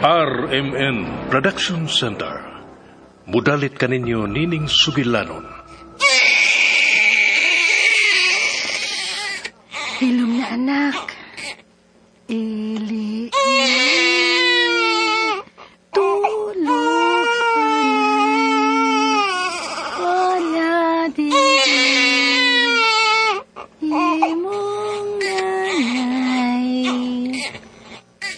RMN Production Center. Mudalit kaninyo Nining Sugilanon. Hilom na anak. Ili. Tulog wala di imong nanay.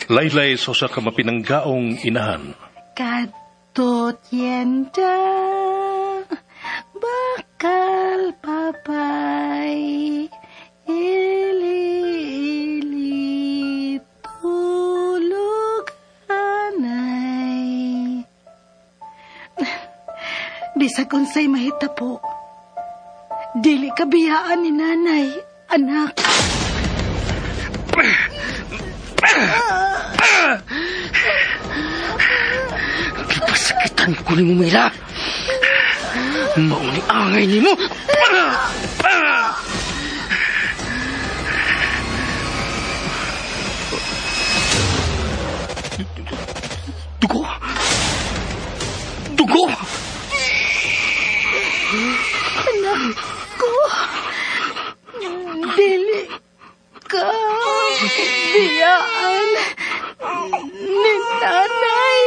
Laylay sa ka mapinanggaong inahan. Kadtot yenda bakal papay. Ili tulog anay. Bisag unsay mahita po, dili kabiyaan ni nanay, anak. Kipasakitan ko ni mo, Mila. Mauni angay ni mo. Dugo. Dugo. Anak ko, dili ka biyaan ni nanay.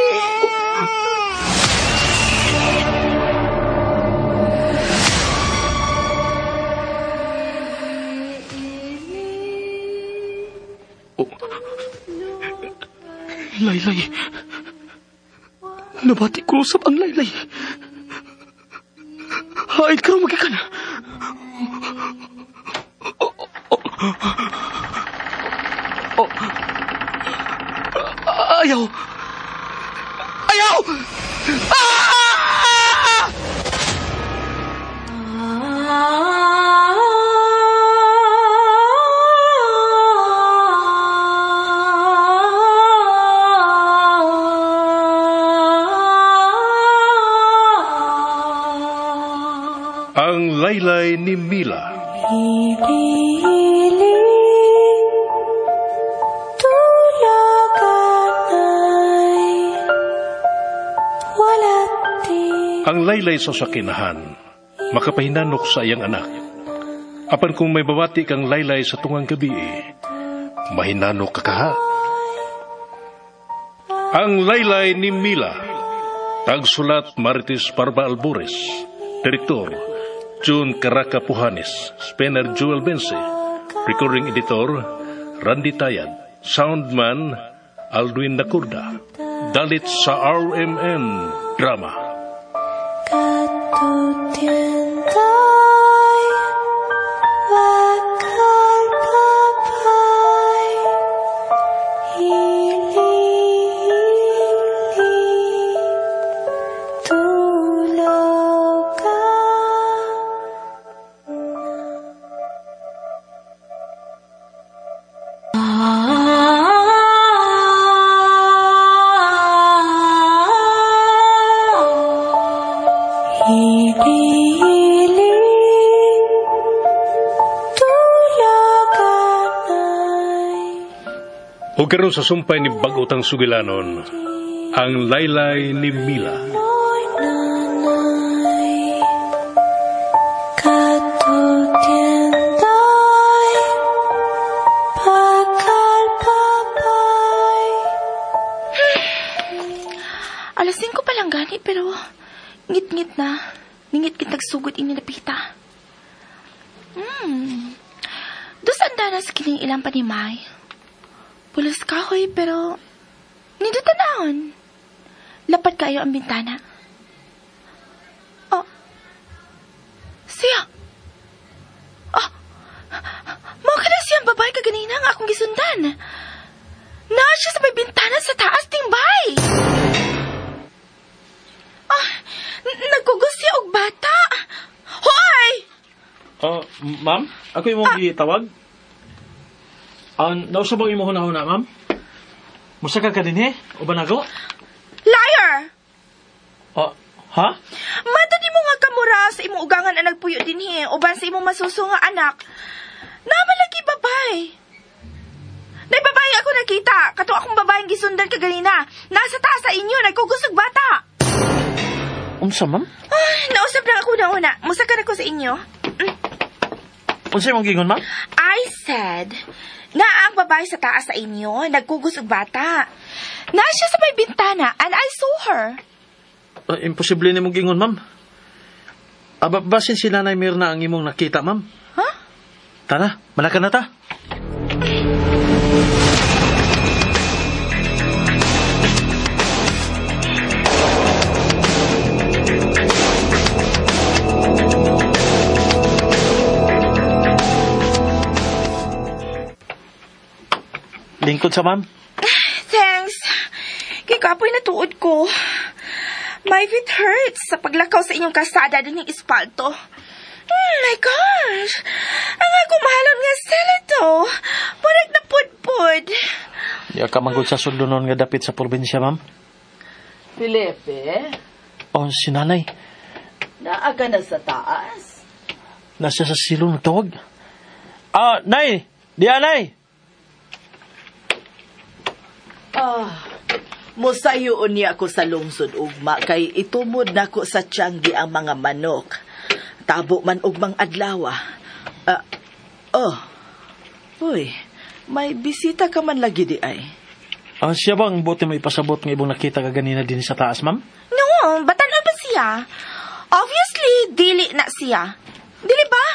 Laylay. Nabati ko sa ang Laylay. Haid ka magikan. Ayaw. Ayaw! Ang Laylay ni Mila. Ang Laylay sa sakinahan, makapahinanok sa iyang anak. Apan kung may bawati kang Laylay sa tungang gabi, mahinanok ka kaha. Ang Laylay ni Mila. Tagsulat Marites Parba Albores. Direktor June Caraca Pujanes. Spener Joel Bense. Recording Editor Randy Tayad. Soundman Aldwin Nakurda. Dalit sa RMN Drama. O karon sa sumpay ni Bagotang Sugilanon, ang Laylay ni Mila. Alas 5 pa lang gani, pero ngit-ngit na. Ningit kitag sugod ini napita. Dos anda na sa kining ilang pa ni May. Pulos kahoy, pero nindot tanahon. Lapad kayo ang bintana. Oh, siya. Oh, mo ka na siyang babae kaganina nga akong gisundan. Naa siya sa may bintana sa taas ting bay. Nagkugos siya og bata. Hoy! Ma'am, ako yung mong gitawag. Nausabang imo hunahuna, ma'am? Musaka ka din, o ba nago? Liar! Ha? Mata di mo nga kamura sa imong ugangan ang nagpuyo din uban sa imong masuso nga anak. Namalagi babay. Nay babae ako nakita. Kato akong babaeng gisundan ka ganina. Nasa taas sa inyo, nagkugusog bata. Unsa, ma'am? Nausap lang ako na una. Musakan ako sa inyo. Unsa mong gingon, ma'am? I said, na ang babae sa taas sa inyo, nagkugusog bata. Nasya sa may bintana, and I saw her. Imposible ni mong gingon, ma'am. Basin si Nanay Mirna ang imong nakita, ma'am. Huh? Tara, malakan na ta. Lingkod sa ma'am. Thanks. Kikapoy na tuod ko. My feet hurts sa paglakaw sa inyong kasada din yung espalto. Oh my gosh! Ang ako mahalon nga sila to. Parang napudpud. Di ka manggod sa sulunon nga dapit sa probinsya, ma'am. Felipe, O, si Nanay. naaga na sa taas. Nasa sa silong nagtawag. Nay! Diya, Nay! Musayoon niya ako sa lungsod ugma kay itumod na ko sa Tianggi ang mga manok. Tabo man ugmang adlawa. Uy, may bisita ka man lagi di ay. Siya bang buti may pasabot ng ibong nakita ka ganina din sa taas, ma'am? No, batan ba siya? Obviously, dili na siya. Dili ba?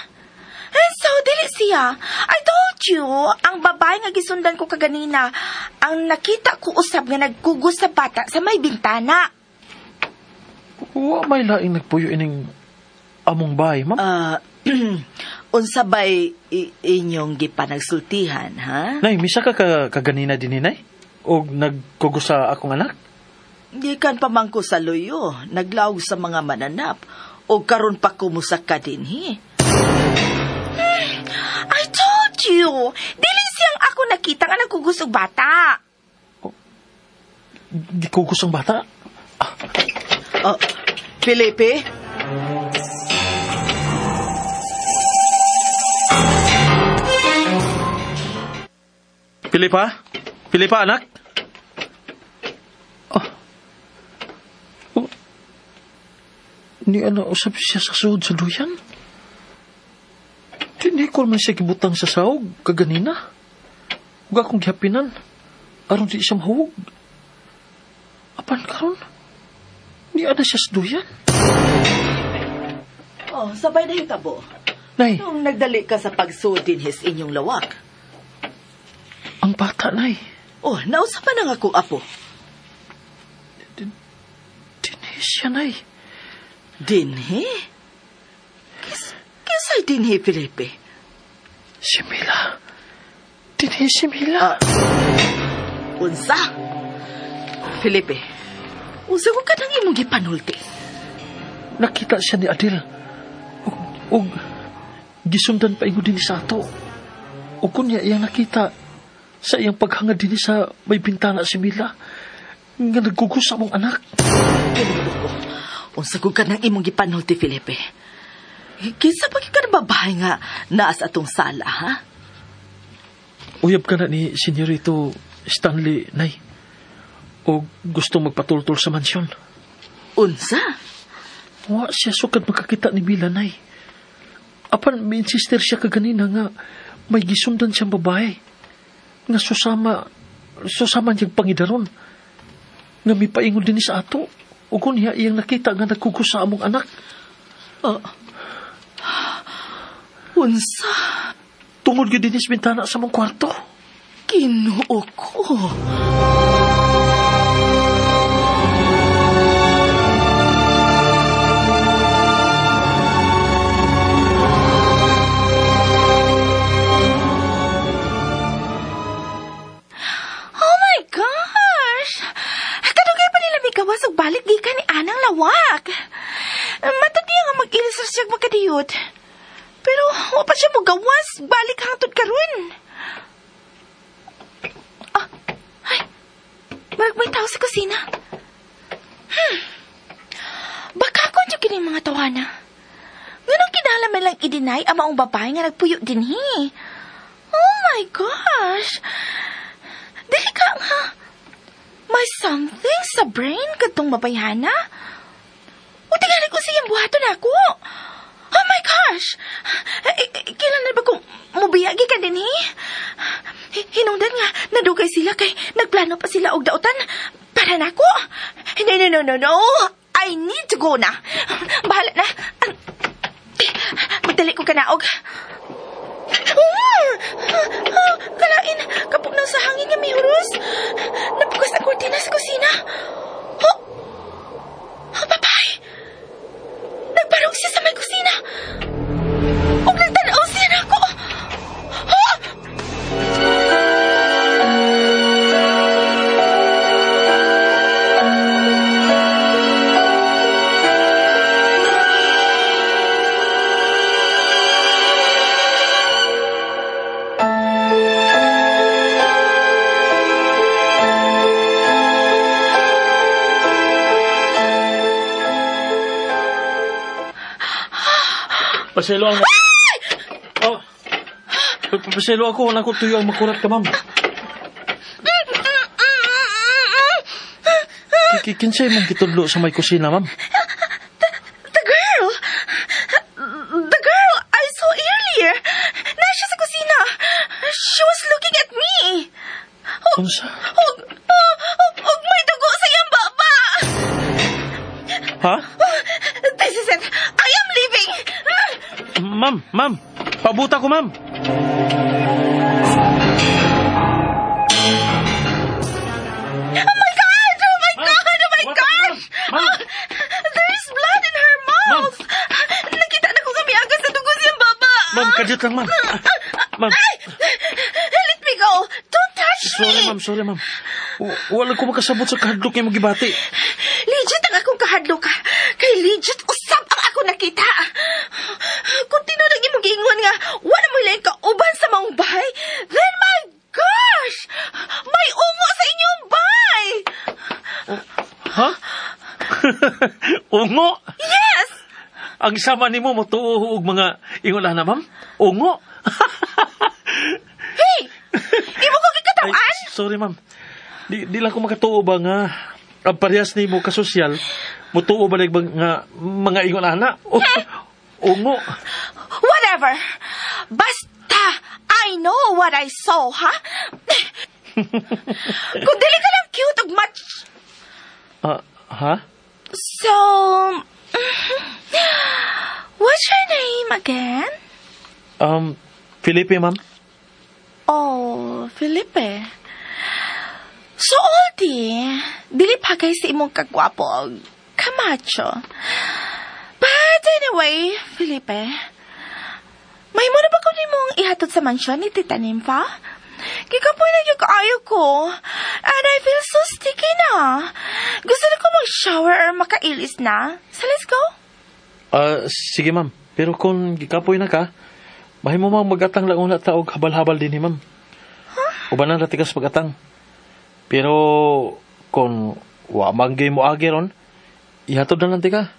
And so, dili siya. I told you, ang babae nga gisundan ko kaganina, ang nakita ko usab nga nagkugos sa bata sa may bintana. Wa may laing nagpuyo ining among bahay, ma'am? Unsa bay inyong gipanagsultihan, ha? Nay, misa ka kaganina din ni Nay? O nagkugos sa akong anak? Di kan pamangko sa luyo, naglawg sa mga mananap, o karon pa kumusak ka din, I told you, dili siyang ako nakita nga nagkugos og bata. Gikugos ang bata? Felipe? Pilipa? Pilipa, anak? Ni ano, usap siya sa suod sa duyan? Tinikol man siya kibutang sa sahog, kaganina. Huwag akong gihapinan. Aron di siya mahawag. Apan karon? Ni ano siya sa duyan? Sabay na hitabo. Nay, Nung nagdali ka sa pagsudin his inyong lawak. ang bata, Nay. Nausapan na nga kong apo. Dinhi siya, Nay. Dinhi? Kisay dinhi, Felipe? Si Mila. Dinhi si Mila. Unsa? Felipe, unsa ko ka nang imong gipanulti? Nakita siya ni Adil. Og gisundan pa ingo din sa ato. O kunya iyang nakita sa iyang paghangad din sa may bintana si Mila nga nagkugos sa mong anak. Kinulo ko. Unsa ko ka nang imong gipanulti, Felipe? Kinsa pa ka na babae nga naas atong sala, ha? Uyab ka na ni Senyorito Stanley, Nay. O gusto magpatultol sa mansyon. Unsa? Wa siya sukad makakita ni Mila, Nay. Apan may insister siya kaganina nga may gisundan siyang babae nga susama niyang pangidaron nga may paingon din sa ato o kunya iyang nakita nga nagkugos sa among anak. Unsa? Tungod yun din sa bintana sa mong kwarto. Kinuo ko. Oh my gosh! Kadugay pa nila may gawas og balik gikan ni Anang lawak. Matod niya nga mag-ilisar siya magkadiyot. Pero wa pa siya mo gawas balik hangtod karon. Ay. Marag may tao sa kusina. Baka ako yung kining mga tawana. Ganun kinala may lang i-deny ang maong babae nga nagpuyo din Oh my gosh! Dili ka nga. something sa brain katong mabayhana? O tingnan ko siyang buhaton ako. Oh my gosh! Kailan na ba kung mubiyagi ka din Hinungdan nga, nadugay sila kay nagplano pa sila og dautan para nako. No. I need to go na. Bahala na. Magdali ko kanaog. Kalain, kapugnaw sa hangin nga may huros. Napugas ang kurtina sa kusina. Oh, babay. Nagbarong siya sa may kusina. Huwag nagtanaw siya na ako. Oh! Paselo ang... Oh. Paselo ako. Wala ko tuyo ang makurat ka, ma'am. Kinsay mong kitudlo sa may kusina, ma'am? The girl I saw earlier. Nasa sa kusina. She was looking at me. Unsa? Og may dugo sa iyang baba. Ha? This is it. I am leaving. Ma'am. Pabuta ko, ma'am. Oh my God! Ma'am. There is blood in her mouth. Nakita na ko kami agad sa dugo siyang baba. Ma'am, kadit lang, ma'am. Ma'am. Let me go. Don't touch me. Sorry, ma'am. Wala ko makasabot sa kahadlok yung magibati. Legit ang akong kahadlok ka. Kay legit usap ang ako nakita. Kung tinulang yung mag-ingon nga, wala mo lang kauban sa maong bahay, then my gosh! May ungo sa inyong bahay! Ha? Ungo? Yes! Ang sama ni mo matuo og mga ingon na, ma'am? Ungo? Hey! Imo ko kikatawan? Sorry, ma'am. Di lang ko makatuo ba nga ang parehas ni mo kasosyal, mutuo ba nga mga ingon ana? Ungo. Whatever. Basta, I know what I saw, ha? Kung dili ka lang cute ug match. Ha? So, what's your name again? Felipe, ma'am. Oh, Felipe. So, oldie, dili pa kay si imong kagwapo, kamacho. But anyway, Felipe, may mo na ba kung mong ihatod sa mansyon ni Tita Nympha? Kikapoy na yung kaayo ko, and I feel so sticky na. Gusto na ko mag-shower or makailis na. So, let's go. Sige, ma'am. Pero kung gikapoy na ka, bahay mo mga magatang lang una taog habal-habal din ni ma'am. Ubanan na tikas magatang. Pero kung wamanggay mo agi ron, ihatod na lang tika.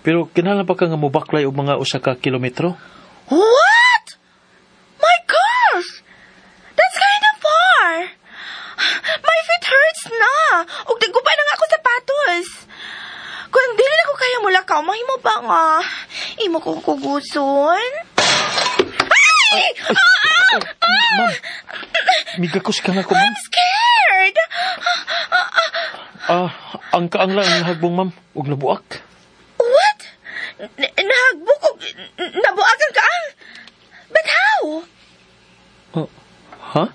Pero kinahanglan pa ka nga mubaklay og mga 1 ka kilometro. What? My gosh! That's kind of far. My feet hurts na. Ug nagubay na nga ako sapatos. Kung dili na ko kaya mulakaw, mahimo ba nga? Imo ko kuguson? Ay! Ma'am, migakos ka nga ko, ma'am. I'm scared! Ang kaang lang ang hagbong, ma'am. Ug nabuak. What? Nahagbuk o nabuag ang kaang? But how? Ha?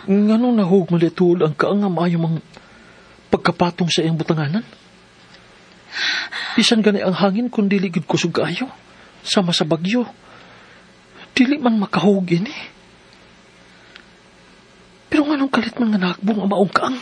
Nganong nahug malituol ang kaang nga maayo mang pagkapatong sa iyang butanganan? Bisan gani ang hangin kung dili gid kusog kaayo. Sama sa bagyo. Dili man makahug ini. Pero nganong kalit man nga nahagbong ang maong kaang?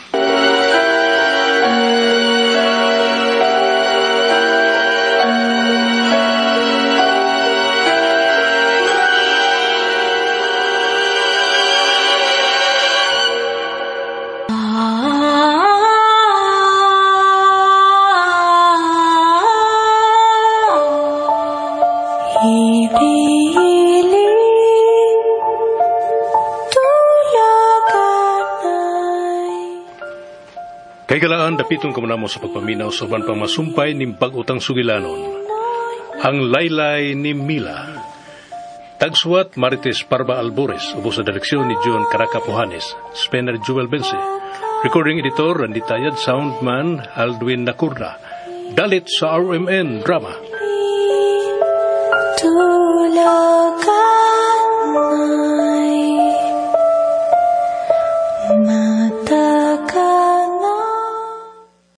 Kay galaan, dapiton ka mo sa pagpaminaw sa uban pang masumpay ni pag-utang sugilanon. Ang laylay ni Mila. Tagsuwat Marites Parba Albores, ubo sa direksyon ni John Caraca Pujanes, Spener Joel Bense. Recording editor, Randy Tayad, soundman, Aldwin Nacurda. Dalit sa RMN Drama. Tulog